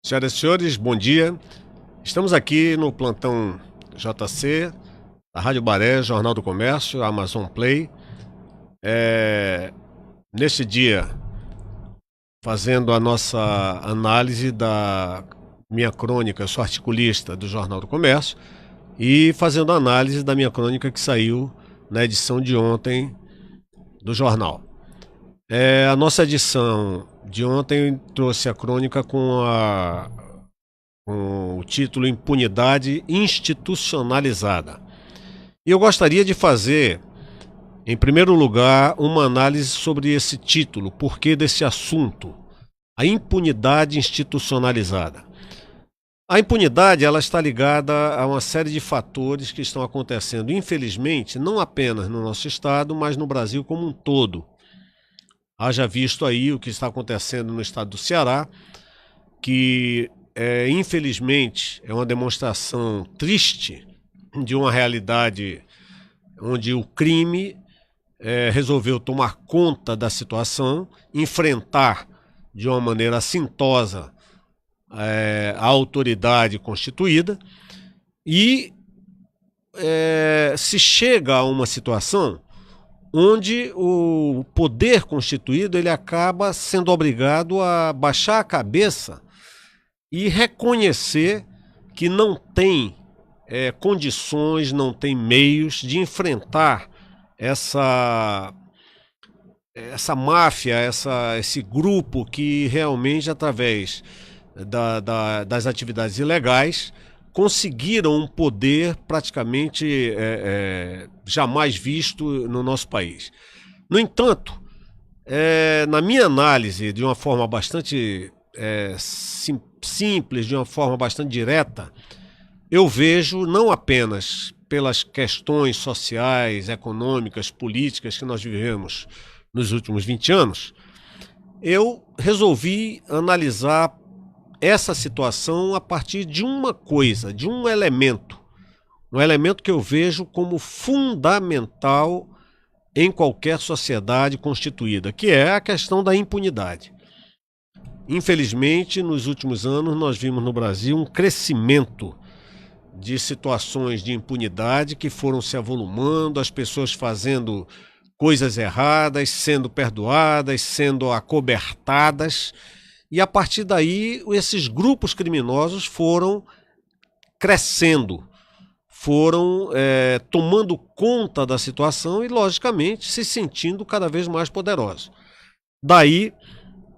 Senhoras e senhores, bom dia. Estamos aqui no plantão JC, da Rádio Baré, Jornal do Comércio, Amazon Play. Neste dia, fazendo a nossa análise da minha crônica, eu sou articulista do Jornal do Comércio, e fazendo a análise da minha crônica que saiu na edição de ontem do jornal. A nossa edição de ontem trouxe a crônica com o título Impunidade Institucionalizada. E eu gostaria de fazer, em primeiro lugar, uma análise sobre esse título, porquê desse assunto, a impunidade institucionalizada. A impunidade, ela está ligada a uma série de fatores que estão acontecendo, infelizmente, não apenas no nosso estado, mas no Brasil como um todo. Haja visto aí o que está acontecendo no estado do Ceará, que infelizmente é uma demonstração triste de uma realidade onde o crime resolveu tomar conta da situação, enfrentar de uma maneira assintosa a autoridade constituída e se chega a uma situação onde o poder constituído ele acaba sendo obrigado a baixar a cabeça e reconhecer que não tem condições, não tem meios de enfrentar essa máfia, esse grupo que realmente, através das atividades ilegais, conseguiram um poder praticamente jamais visto no nosso país. No entanto, na minha análise, de uma forma bastante simples, de uma forma bastante direta, eu vejo não apenas pelas questões sociais, econômicas, políticas que nós vivemos nos últimos 20 anos, eu resolvi analisar essa situação a partir de uma coisa, de um elemento que eu vejo como fundamental em qualquer sociedade constituída, que é a questão da impunidade. Infelizmente, nos últimos anos, nós vimos no Brasil um crescimento de situações de impunidade que foram se avolumando, as pessoas fazendo coisas erradas, sendo perdoadas, sendo acobertadas. E a partir daí, esses grupos criminosos foram crescendo, foram tomando conta da situação e, logicamente, se sentindo cada vez mais poderosos. Daí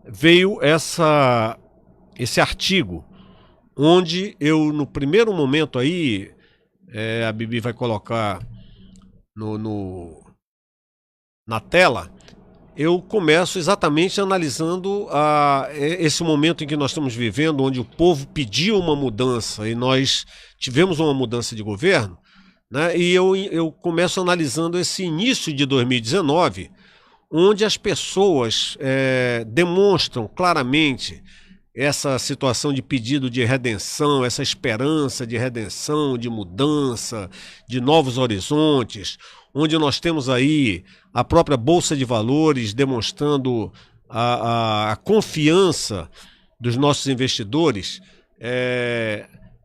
veio esse artigo, onde eu, no primeiro momento aí, a Bibi vai colocar na tela, eu começo exatamente analisando esse momento em que nós estamos vivendo, onde o povo pediu uma mudança e nós tivemos uma mudança de governo, né? E eu começo analisando esse início de 2019, onde as pessoas demonstram claramente essa situação de pedido de redenção, essa esperança de redenção, de mudança, de novos horizontes, onde nós temos aí a própria Bolsa de Valores demonstrando a confiança dos nossos investidores,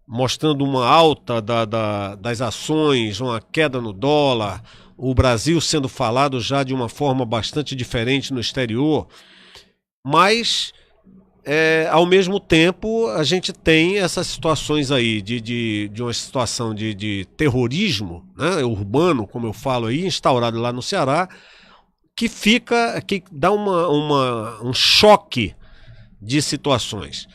mostrando uma alta das ações, uma queda no dólar, o Brasil sendo falado já de uma forma bastante diferente no exterior, mas ao mesmo tempo a gente tem essas situações aí de uma situação de terrorismo, né, urbano, como eu falo aí, instaurado lá no Ceará, que dá um choque de situações.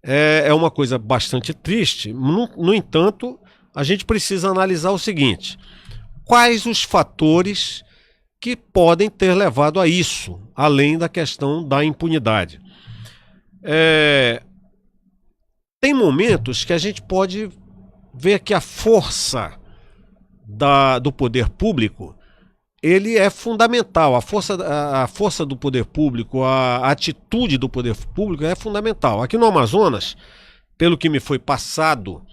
É uma coisa bastante triste. No entanto, a gente precisa analisar o seguinte: quais os fatores que podem ter levado a isso, além da questão da impunidade. Tem momentos que a gente pode ver que a força do poder público ele é fundamental, a força do poder público, a atitude do poder público é fundamental. Aqui no Amazonas, pelo que me foi passado,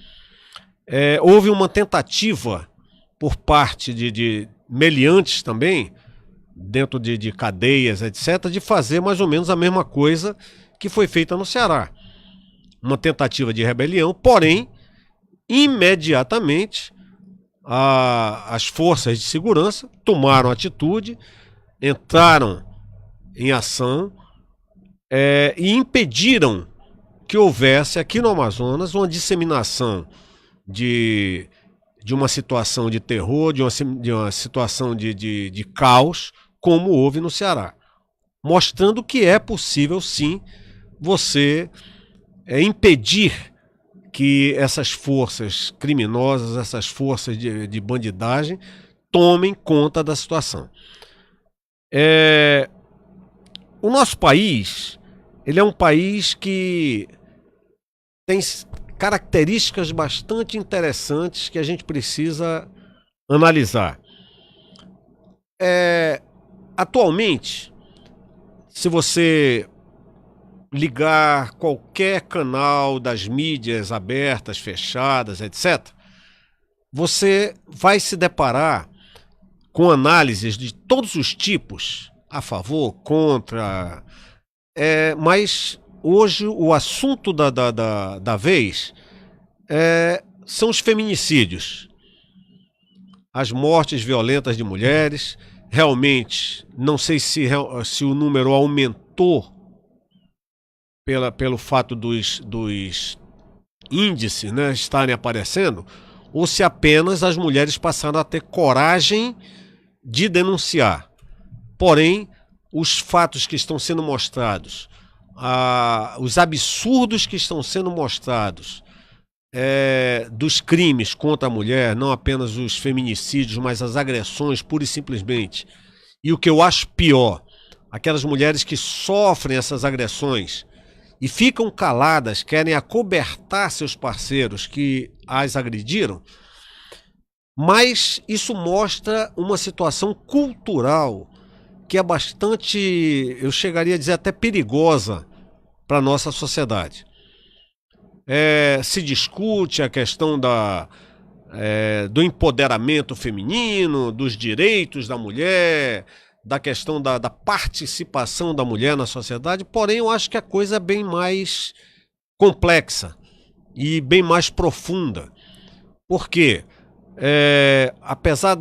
houve uma tentativa por parte de meliantes também, dentro de cadeias, etc., de fazer mais ou menos a mesma coisa que foi feita no Ceará. Uma tentativa de rebelião, porém, imediatamente as forças de segurança tomaram atitude, entraram em ação e impediram que houvesse aqui no Amazonas uma disseminação de uma situação de terror, de uma situação de caos, como houve no Ceará. Mostrando que é possível, sim, você impedir que essas forças criminosas, essas forças de bandidagem, tomem conta da situação. O nosso país, ele é um país que tem características bastante interessantes que a gente precisa analisar. Atualmente, se você ligar qualquer canal das mídias abertas, fechadas, etc., você vai se deparar com análises de todos os tipos, a favor, contra, mas hoje o assunto da vez são os feminicídios, as mortes violentas de mulheres. Realmente, não sei se o número aumentou pelo fato dos índices, né, estarem aparecendo, ou se apenas as mulheres passaram a ter coragem de denunciar. Porém, os fatos que estão sendo mostrados, os absurdos que estão sendo mostrados, dos crimes contra a mulher, não apenas os feminicídios, mas as agressões, pura e simplesmente. E o que eu acho pior, aquelas mulheres que sofrem essas agressões e ficam caladas, querem acobertar seus parceiros que as agrediram, mas isso mostra uma situação cultural que é bastante, eu chegaria a dizer até perigosa para a nossa sociedade. Se discute a questão do empoderamento feminino, dos direitos da mulher, da questão da participação da mulher na sociedade, porém eu acho que a coisa é bem mais complexa e bem mais profunda. Por quê? Apesar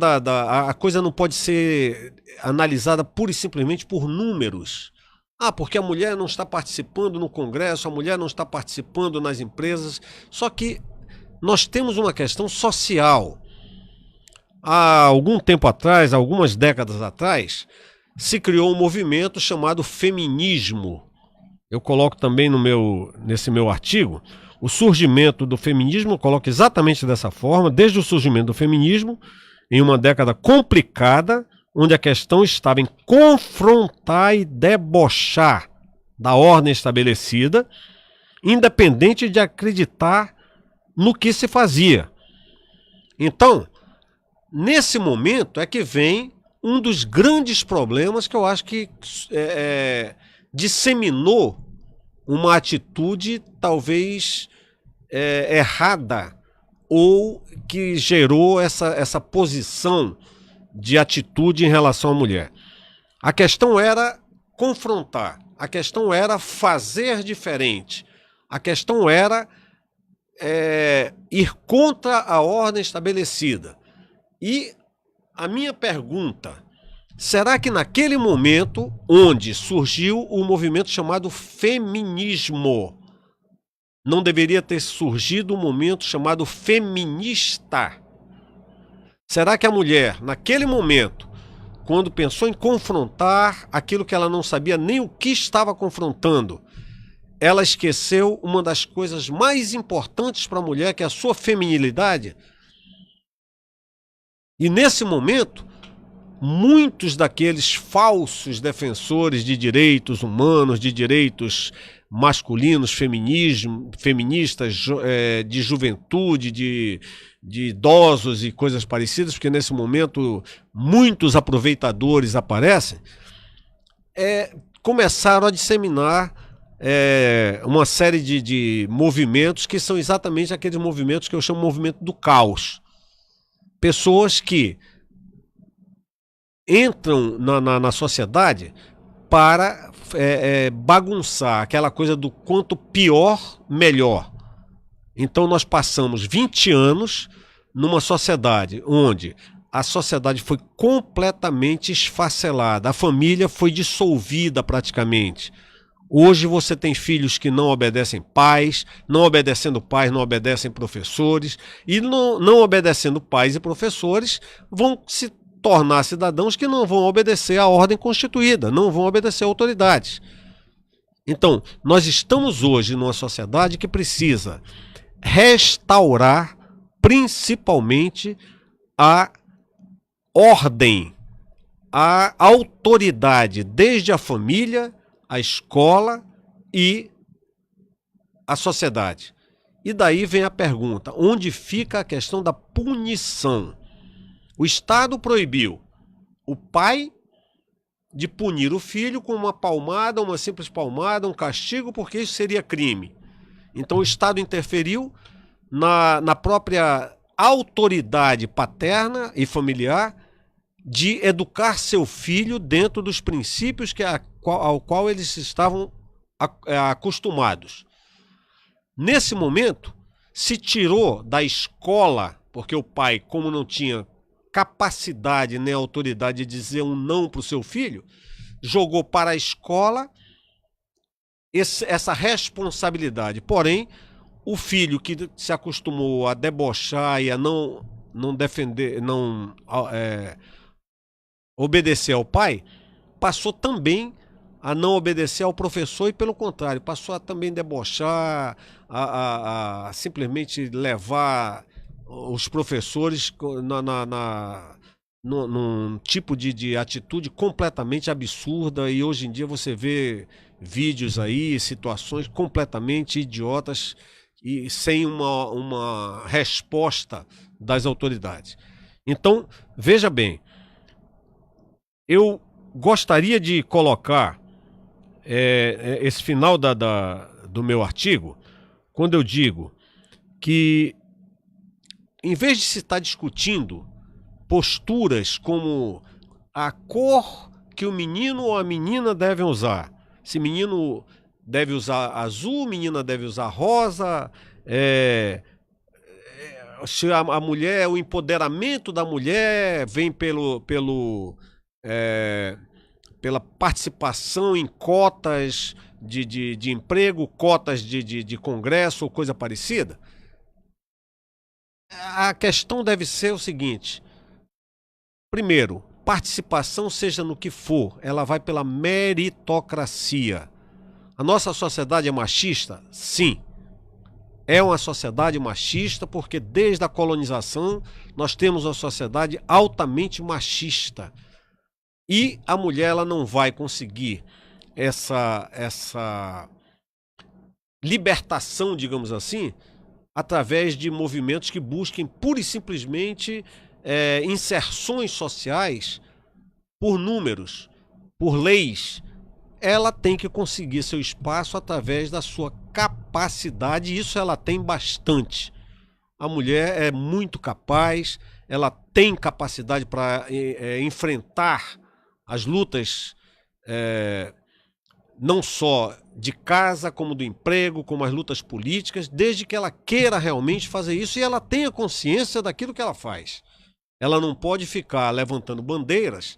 a coisa não pode ser analisada pura e simplesmente por números. Porque a mulher não está participando no Congresso, a mulher não está participando nas empresas. Só que nós temos uma questão social. Há algum tempo atrás, algumas décadas atrás, se criou um movimento chamado feminismo. Eu coloco também nesse meu artigo, o surgimento do feminismo, eu coloco exatamente dessa forma, desde o surgimento do feminismo, em uma década complicada, onde a questão estava em confrontar e debochar da ordem estabelecida, independente de acreditar no que se fazia. Então, nesse momento é que vem um dos grandes problemas que eu acho que disseminou uma atitude talvez errada, ou que gerou essa posição de atitude em relação à mulher. A questão era confrontar, a questão era fazer diferente, a questão era ir contra a ordem estabelecida. E a minha pergunta, será que naquele momento onde surgiu o movimento chamado feminismo, não deveria ter surgido um movimento chamado feminista? Será que a mulher, naquele momento, quando pensou em confrontar aquilo que ela não sabia nem o que estava confrontando, ela esqueceu uma das coisas mais importantes para a mulher, que é a sua feminilidade? E nesse momento, muitos daqueles falsos defensores de direitos humanos, de direitos masculinos, feministas, de juventude, de idosos e coisas parecidas, porque nesse momento muitos aproveitadores aparecem, começaram a disseminar uma série de movimentos que são exatamente aqueles movimentos que eu chamo de movimento do caos. Pessoas que entram na sociedade para bagunçar aquela coisa do quanto pior, melhor. Então nós passamos 20 anos numa sociedade onde a sociedade foi completamente esfacelada, a família foi dissolvida praticamente. Hoje você tem filhos que não obedecem pais, não obedecendo pais, não obedecem professores, e não obedecendo pais e professores vão se tornar cidadãos que não vão obedecer à ordem constituída, não vão obedecer a autoridades. Então, nós estamos hoje numa sociedade que precisa restaurar principalmente a ordem, a autoridade, desde a família, a escola e a sociedade. E daí vem a pergunta, onde fica a questão da punição? O Estado proibiu o pai de punir o filho com uma palmada, uma simples palmada, um castigo, porque isso seria crime. Então o Estado interferiu na própria autoridade paterna e familiar de educar seu filho dentro dos princípios ao qual eles estavam acostumados. Nesse momento, se tirou da escola, porque o pai, como não tinha capacidade nem autoridade de dizer um não para o seu filho, jogou para a escola essa responsabilidade. Porém, o filho que se acostumou a debochar e a não defender, não obedecer ao pai, passou também a não obedecer ao professor e, pelo contrário, passou a também debochar, a simplesmente levar os professores num tipo de atitude completamente absurda. E hoje em dia você vê vídeos aí, situações completamente idiotas e sem uma resposta das autoridades. Então, veja bem, eu gostaria de colocar esse final do meu artigo, quando eu digo que, em vez de se estar discutindo posturas como a cor que o menino ou a menina devem usar, se menino deve usar azul, menina deve usar rosa, se a mulher, o empoderamento da mulher vem pela participação em cotas de emprego, cotas de congresso ou coisa parecida. A questão deve ser o seguinte: primeiro, participação, seja no que for, ela vai pela meritocracia. A nossa sociedade é machista? Sim. É uma sociedade machista porque desde a colonização nós temos uma sociedade altamente machista. E a mulher, ela não vai conseguir essa libertação, digamos assim, através de movimentos que busquem pura e simplesmente inserções sociais por números, por leis. Ela tem que conseguir seu espaço através da sua capacidade, e isso ela tem bastante. A mulher é muito capaz, ela tem capacidade para enfrentar as lutas, não só de casa, como do emprego, como as lutas políticas, desde que ela queira realmente fazer isso e ela tenha consciência daquilo que ela faz. Ela não pode ficar levantando bandeiras,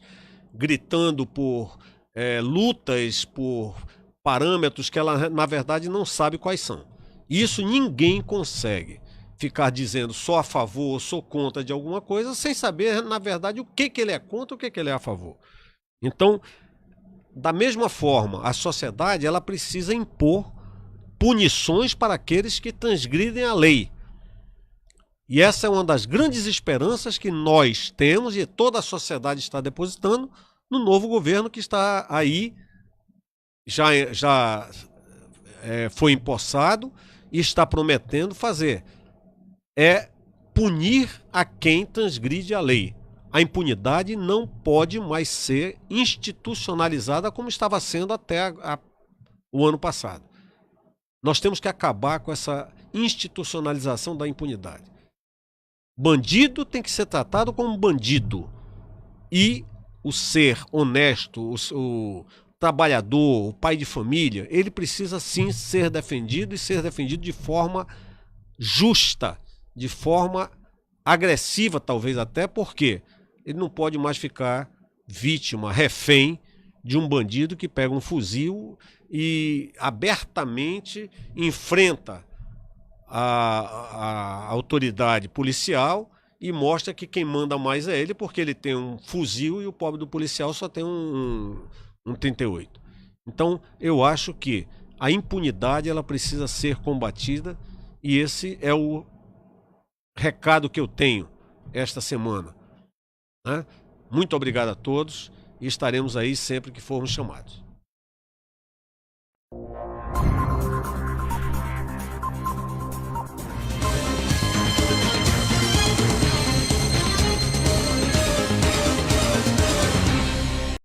gritando por lutas, por parâmetros que ela, na verdade, não sabe quais são. Isso ninguém consegue ficar dizendo só a favor, sou contra de alguma coisa, sem saber, na verdade, o que ele é contra, o que ele é a favor. Então, da mesma forma, a sociedade, ela precisa impor punições para aqueles que transgridem a lei. E essa é uma das grandes esperanças que nós temos e toda a sociedade está depositando no novo governo que está aí, já foi empossado e está prometendo fazer. É punir a quem transgride a lei. A impunidade não pode mais ser institucionalizada como estava sendo até o ano passado. Nós temos que acabar com essa institucionalização da impunidade. Bandido tem que ser tratado como bandido. E o ser honesto, o trabalhador, o pai de família, ele precisa sim ser defendido e ser defendido de forma justa, de forma agressiva talvez até, porque ele não pode mais ficar vítima, refém de um bandido que pega um fuzil e abertamente enfrenta a autoridade policial e mostra que quem manda mais é ele, porque ele tem um fuzil e o pobre do policial só tem um 38. Então eu acho que a impunidade ela precisa ser combatida e esse é o recado que eu tenho esta semana, né? Muito obrigado a todos e estaremos aí sempre que formos chamados.